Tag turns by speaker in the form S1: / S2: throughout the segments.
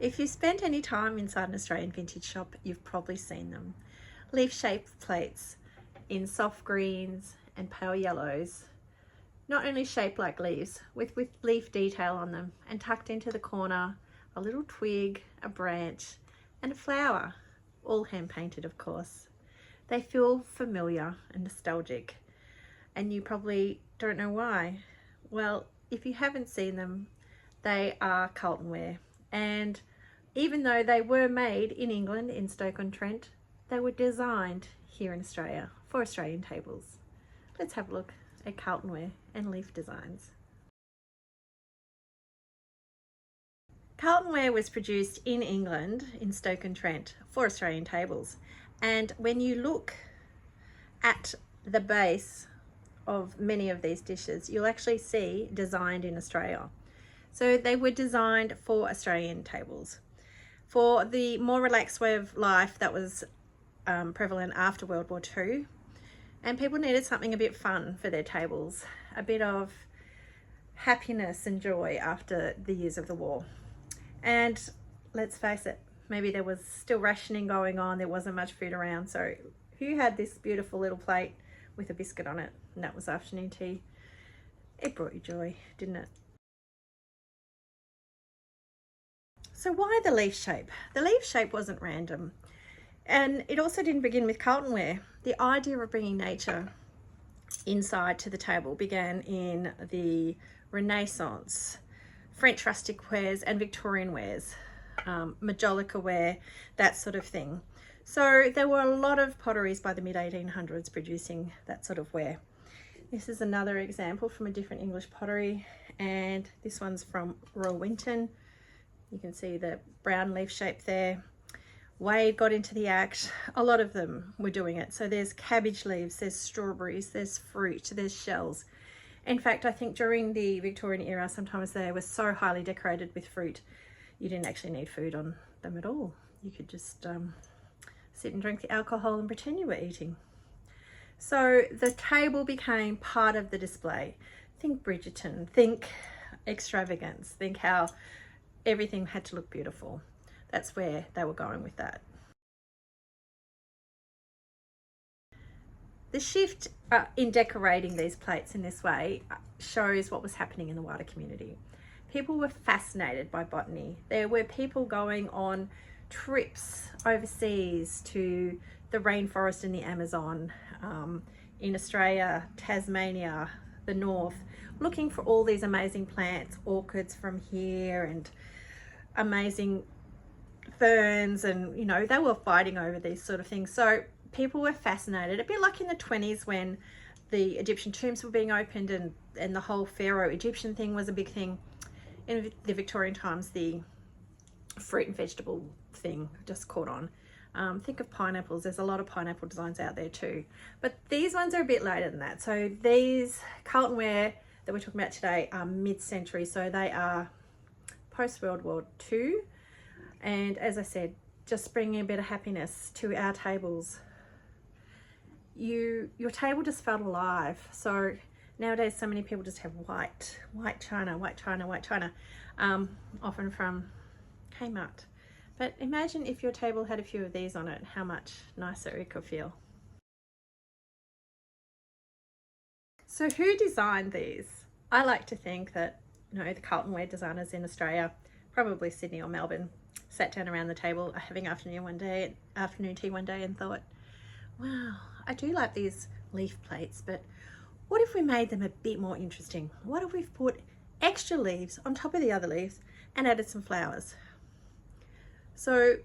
S1: If you spent any time inside an Australian vintage shop, you've probably seen them. Leaf-shaped plates in soft greens and pale yellows, not only shaped like leaves, with leaf detail on them, and tucked into the corner, a little twig, a branch, and a flower, all hand-painted, of course. They feel familiar and nostalgic, and you probably don't know why. Well, if you haven't seen them, they are Carlton Ware, and even though they were made in England, in Stoke-on-Trent, they were designed here in Australia for Australian tables. Let's have a look at Carlton Ware and leaf designs. Carlton Ware was produced in England, in Stoke-on-Trent, for Australian tables. And when you look at the base of many of these dishes, you'll actually see designed in Australia. So they were designed for Australian tables. For the more relaxed way of life that was prevalent after World War II, and people needed something a bit fun for their tables, a bit of happiness and joy after the years of the war. And let's face it, maybe there was still rationing going on, there wasn't much food around, so who had this beautiful little plate with a biscuit on it, and that was afternoon tea? It brought you joy, didn't it? So why the leaf shape? The leaf shape wasn't random, and it also didn't begin with Carlton Ware. The idea of bringing nature inside to the table began in the Renaissance, French rustic wares and Victorian wares, majolica ware, that sort of thing. So there were a lot of potteries by the mid-1800s producing that sort of ware. This is another example from a different English pottery, and this one's from Royal Winton. You can see the brown leaf shape there. Ware got into the act. A lot of them were doing it. So there's cabbage leaves, there's strawberries, there's fruit, there's shells. In fact, I think during the Victorian era, sometimes they were so highly decorated with fruit, you didn't actually need food on them at all. You could just sit and drink the alcohol and pretend you were eating. So the table became part of the display. Think Bridgerton, think extravagance, think how everything had to look beautiful. That's where they were going with that. The shift in decorating these plates in this way shows what was happening in the wider community. People were fascinated by botany. There were people going on trips overseas to the rainforest in the Amazon, in Australia, Tasmania, the north, looking for all these amazing plants, orchids from here, and amazing ferns, and you know, they were fighting over these sort of things. So people were fascinated, a bit like in the 20s when the Egyptian tombs were being opened, and the whole Pharaoh Egyptian thing was a big thing. In the Victorian times, the fruit and vegetable thing just caught on. Think of pineapples. There's a lot of pineapple designs out there too, but these ones are a bit later than that. So these Carlton Ware that we're talking about today are mid-century, so they are post-World War II, and as I said, just bringing a bit of happiness to our tables. Your table just felt alive. So nowadays, so many people just have white china, often from Kmart. But imagine if your table had a few of these on it, how much nicer it could feel. So who designed these? I like to think that, you know, the Carlton Ware designers in Australia, probably Sydney or Melbourne, sat down around the table having afternoon tea one day and thought, wow, I do like these leaf plates, but what if we made them a bit more interesting? What if we've put extra leaves on top of the other leaves and added some flowers? So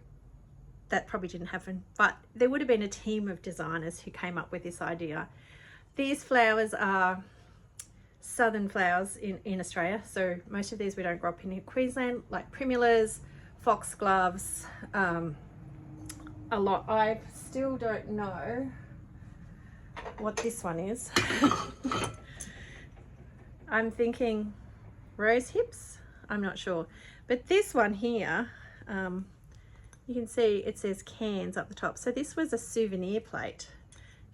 S1: that probably didn't happen, but there would have been a team of designers who came up with this idea. These flowers are southern flowers in Australia, so most of these we don't grow up in Queensland, like primulas, foxgloves, a lot. I still don't know what this one is. I'm thinking rose hips, I'm not sure, but this one here, you can see it says cans up the top. So this was a souvenir plate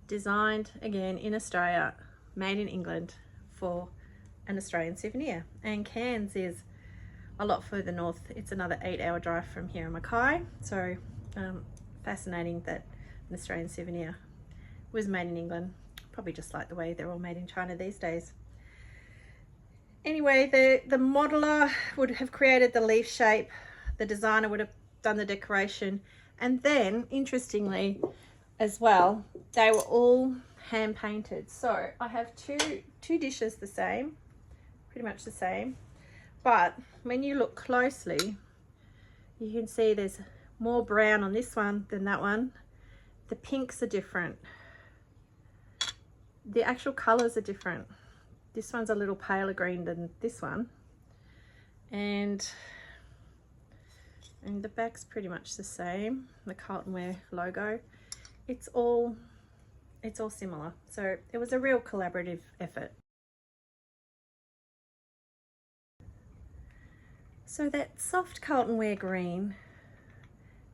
S1: designed again in Australia, made in England for an Australian souvenir. And cans is a lot further north. It's another 8-hour drive from here in Mackay. So fascinating that an Australian souvenir was made in England. Probably just like the way they're all made in China these days. Anyway, the modeler would have created the leaf shape, the designer would have done the decoration, and then interestingly as well, they were all hand painted. So I have two dishes the same, pretty much the same, but when you look closely you can see there's more brown on this one than that one. The pinks are different, the actual colors are different. This one's a little paler green than this one, and the back's pretty much the same, the Carlton Ware logo. It's all similar, so it was a real collaborative effort. So that soft Carlton Ware green,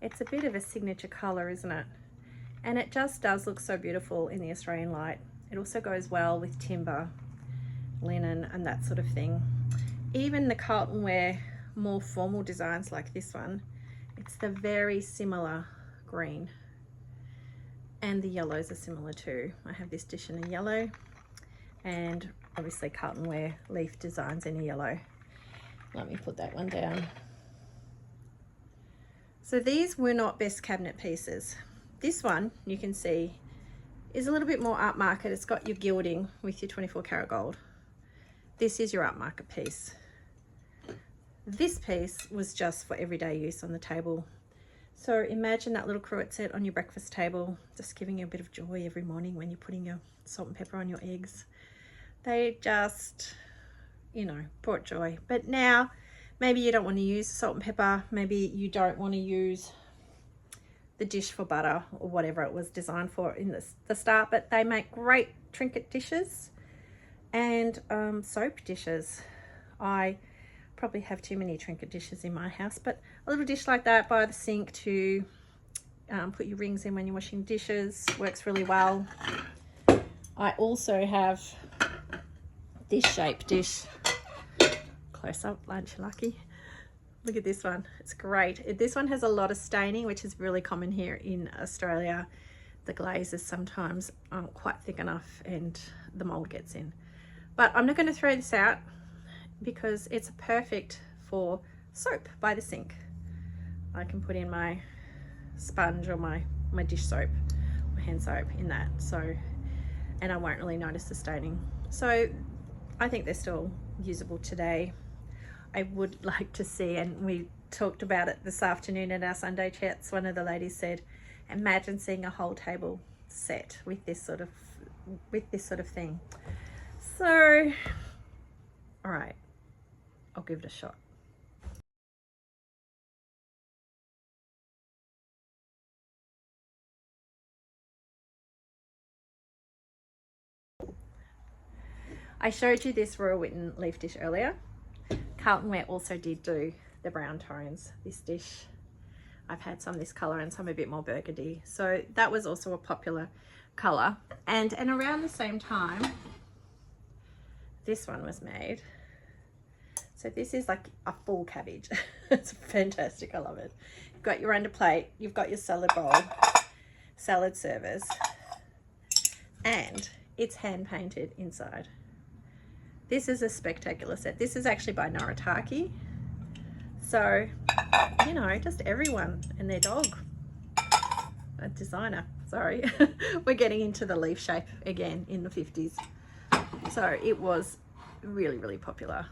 S1: it's a bit of a signature color, isn't it? And it just does look so beautiful in the Australian light. It also goes well with timber, linen and that sort of thing. Even the Carlton Ware more formal designs like this one, it's the very similar green, and the yellows are similar too. I have this dish in a yellow, and obviously Carlton Ware leaf designs in a yellow. Let me put that one down. So these were not best cabinet pieces. This one you can see is a little bit more upmarket. It's got your gilding with your 24 karat gold. This is your upmarket piece. This piece was just for everyday use on the table. So imagine that little cruet set on your breakfast table, just giving you a bit of joy every morning when you're putting your salt and pepper on your eggs. They just, you know, brought joy. But now, maybe you don't want to use salt and pepper. Maybe you don't want to use the dish for butter or whatever it was designed for in the start. But they make great trinket dishes and soap dishes. I probably have too many trinket dishes in my house, but a little dish like that by the sink to put your rings in when you're washing dishes works really well. I also have this shape dish. Close up, aren't you lucky? Look at this one, it's great. This one has a lot of staining, which is really common here in Australia. The glazes sometimes aren't quite thick enough and the mold gets in. But I'm not going to throw this out because it's perfect for soap by the sink. I can put in my sponge or my dish soap, my hand soap in that, so, and I won't really notice the staining. So I think they're still usable today. I would like to see, and we talked about it this afternoon at our Sunday chats, one of the ladies said, imagine seeing a whole table set with this sort of thing. So, all right, I'll give it a shot. I showed you this Royal Witten leaf dish earlier. Carlton Ware also did do the brown tones. This dish, I've had some this color and some a bit more burgundy. So that was also a popular color. And around the same time, this one was made. So this is like a full cabbage. It's fantastic, I love it. You've got your underplate, you've got your salad bowl, salad servers, and it's hand painted inside. This is a spectacular set. This is actually by Noritaki. So, you know, just everyone and their dog. A designer, sorry. We're getting into the leaf shape again in the 50s. So it was really, really popular.